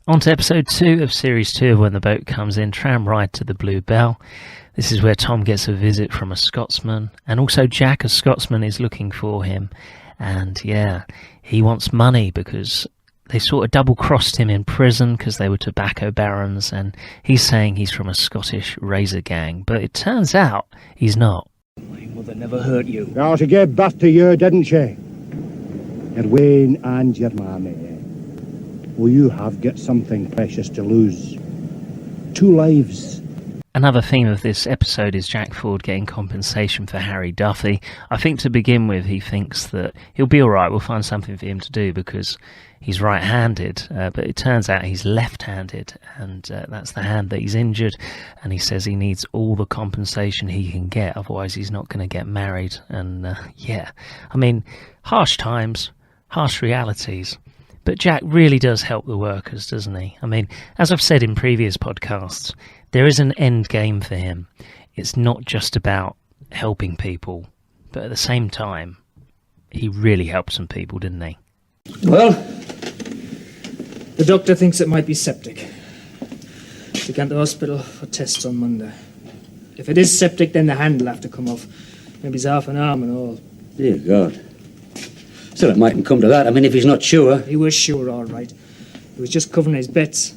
On to episode 2 of series 2 of When the Boat Comes In, Tram Ride to the Bluebell. This is where Tom gets a visit from a Scotsman, and also Jack, a Scotsman, is looking for him. And yeah, he wants money because they sort of double-crossed him in prison because they were tobacco barons, and he's saying he's from a Scottish razor gang, but it turns out he's not. My mother never hurt you. Now, she gave birth to you, didn't she? Your Wayne and your mammy. Well, you have got something precious to lose. 2 lives. Another theme of this episode is Jack Ford getting compensation for Harry Duffy. I think to begin with, he thinks that he'll be alright, we'll find something for him to do because he's right-handed, but it turns out he's left-handed, and that's the hand that he's injured, and he says he needs all the compensation he can get, otherwise he's not going to get married. And yeah, I mean, harsh times, harsh realities. But Jack really does help the workers, doesn't he? I mean, as I've said in previous podcasts, there is an end game for him. It's not just about helping people, but at the same time, he really helped some people, didn't he? Well, the doctor thinks it might be septic. They get to the hospital for tests on Monday. If it is septic, then the hand will have to come off. Maybe it's half an arm and all. Dear God. Still, it mightn't come to that. I mean, if he's not sure. He was sure, all right. He was just covering his bets.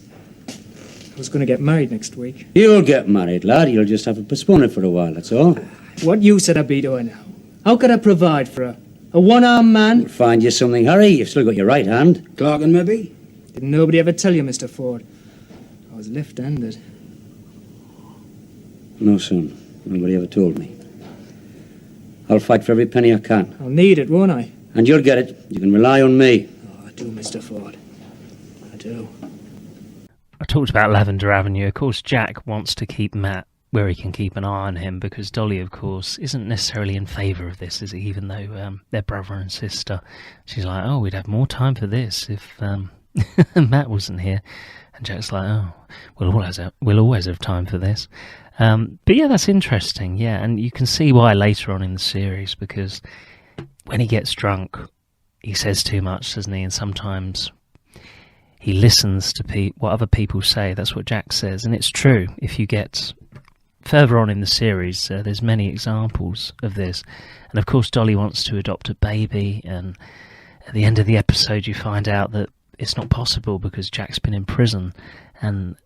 I was going to get married next week. You'll get married, lad. You'll just have to postpone it for a while, that's all. What use would I be doing now? How could I provide for a one-armed man? We'll find you something, Harry. You've still got your right hand. Clarkin, maybe? Didn't nobody ever tell you, Mr. Ford? I was left-handed. No, son. Nobody ever told me. I'll fight for every penny I can. I'll need it, won't I? And you'll get it. You can rely on me. Oh, I do, Mr. Ford. I do. I talked about Lavender Avenue. Of course, Jack wants to keep Matt where he can keep an eye on him because Dolly, of course, isn't necessarily in favour of this, is he? Even though they're brother and sister. She's like, oh, we'd have more time for this if Matt wasn't here. And Jack's like, oh, we'll always have time for this. But yeah, that's interesting, yeah. And you can see why later on in the series, because when he gets drunk, he says too much, doesn't he? And sometimes he listens to what other people say. That's what Jack says. And it's true. If you get further on in the series, there's many examples of this. And of course, Dolly wants to adopt a baby. And at the end of the episode, you find out that it's not possible because Jack's been in prison. And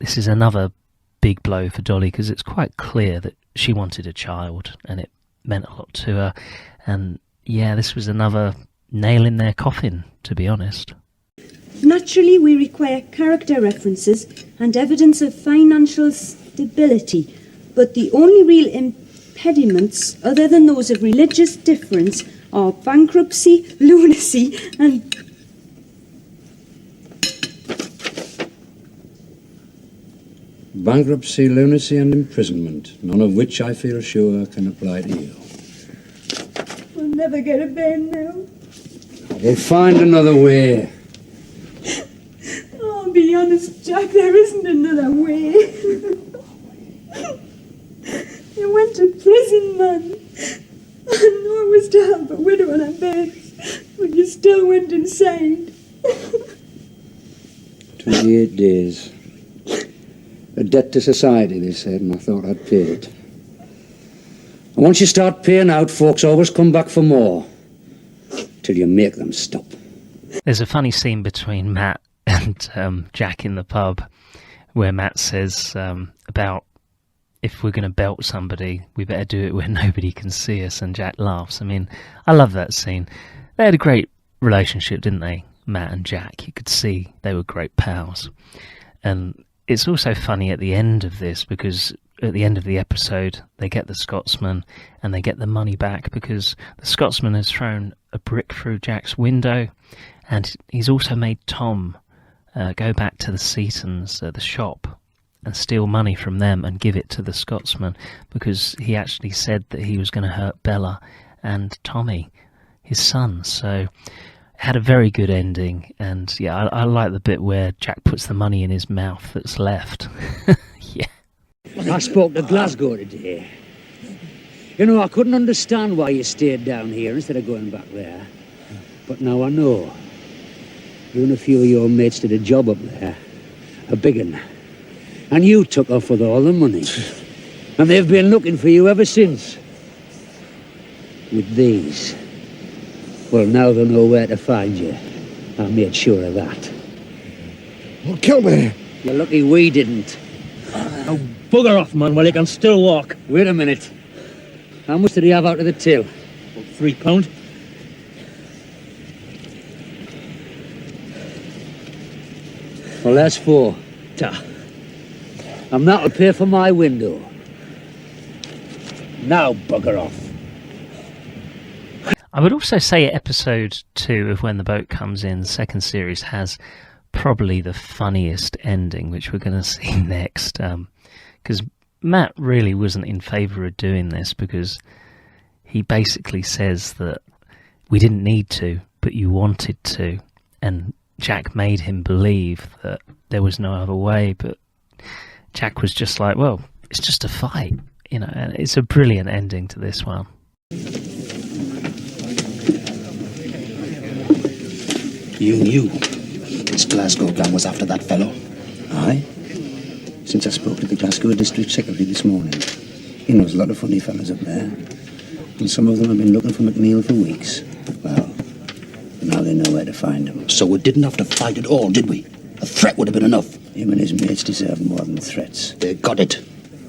this is another big blow for Dolly because it's quite clear that she wanted a child and it meant a lot to her. And yeah, this was another nail in their coffin, to be honest. Naturally, we require character references and evidence of financial stability, but the only real impediments, other than those of religious difference, are bankruptcy, lunacy, and... Bankruptcy, lunacy and imprisonment, none of which I feel sure can apply to you. We'll never get a bed now. We'll find another way. Oh, be honest, Jack, there isn't another way. You went to prison, man. I know it was to help a widow on her bed, but you still went insane. 28 days. A debt to society, they said, and I thought I'd pay it. And once you start paying out, folks always come back for more. Till you make them stop. There's a funny scene between Matt and Jack in the pub where Matt says about if we're going to belt somebody, we better do it where nobody can see us, and Jack laughs. I mean, I love that scene. They had a great relationship, didn't they, Matt and Jack? You could see they were great pals. And it's also funny at the end of this because at the end of the episode they get the Scotsman and they get the money back because the Scotsman has thrown a brick through Jack's window, and he's also made Tom go back to the Seatons, the shop, and steal money from them and give it to the Scotsman because he actually said that he was going to hurt Bella and Tommy, his son. So had a very good ending, and yeah, I like the bit where Jack puts the money in his mouth that's left. Yeah. I spoke to Glasgow today. You know, I couldn't understand why you stayed down here instead of going back there. But now I know. You and a few of your mates did a job up there. A big one. And you took off with all the money. And they've been looking for you ever since. With these. Well, now they'll know where to find you. I made sure of that. Well, kill me. You're lucky we didn't. Oh, bugger off, man, while you can still walk. Wait a minute. How much did he have out of the till? £3. Well, that's 4. Ta. And that'll pay for my window. Now, bugger off. I would also say episode 2 of When the Boat Comes In, the second series, has probably the funniest ending, which we're going to see next. Because Matt really wasn't in favour of doing this, because he basically says that we didn't need to, but you wanted to. And Jack made him believe that there was no other way, but Jack was just like, well, it's just a fight. You know, and it's a brilliant ending to this one. You knew this Glasgow gang was after that fellow? Aye. Since I spoke to the Glasgow District Secretary this morning. He knows a lot of funny fellas up there. And some of them have been looking for McNeil for weeks. Well, now they know where to find him. So we didn't have to fight at all, did we? A threat would have been enough. Him and his mates deserve more than threats. They got it.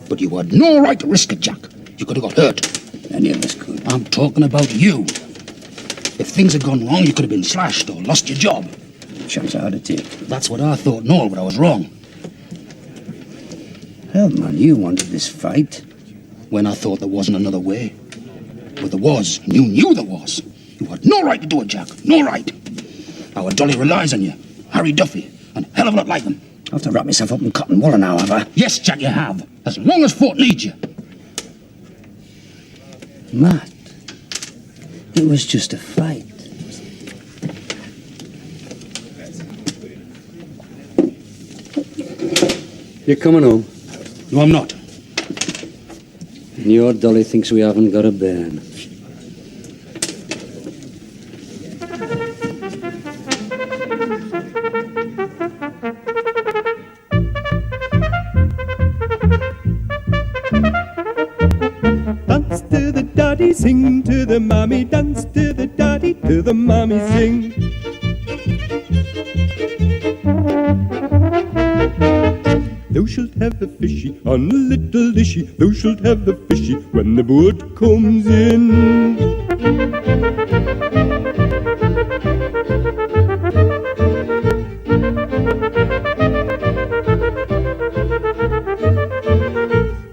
But you had no right to risk it, Jack. You could have got hurt. Any of us could. I'm talking about you. If things had gone wrong, you could have been slashed or lost your job. Chance I had to take. That's what I thought, no, but I was wrong. Hell, man, you wanted this fight. When I thought there wasn't another way. But there was, and you knew there was. You had no right to do it, Jack. No right. Our Dolly relies on you. Harry Duffy, and hell of a lot like them. I have to wrap myself up in cotton wool now, have I? Yes, Jack, you have. As long as Fort needs you. Matt, it was just a fight. You're coming home. No, I'm not. And your Dolly thinks we haven't got a bairn. Dance to the daddy, sing to the mommy, dance to the daddy, to the mommy, sing. Thou shalt have the fishy on a little dishy, thou shalt have the fishy when the boat comes in.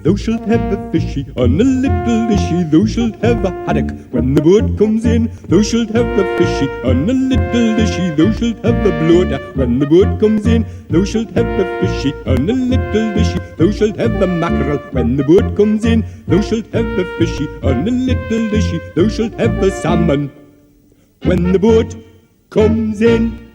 Thou shalt have a fishy on a little dishy, thou shalt have a haddock when the boat comes in. Thou shalt have a fishy on a little dishy, thou shalt have a bloater when the boat comes in. Thou shalt have a fishy on a little dishy, thou shalt have a mackerel when the boat comes in. Thou shalt have a fishy on a little dishy, thou shalt have a salmon when the boat comes in.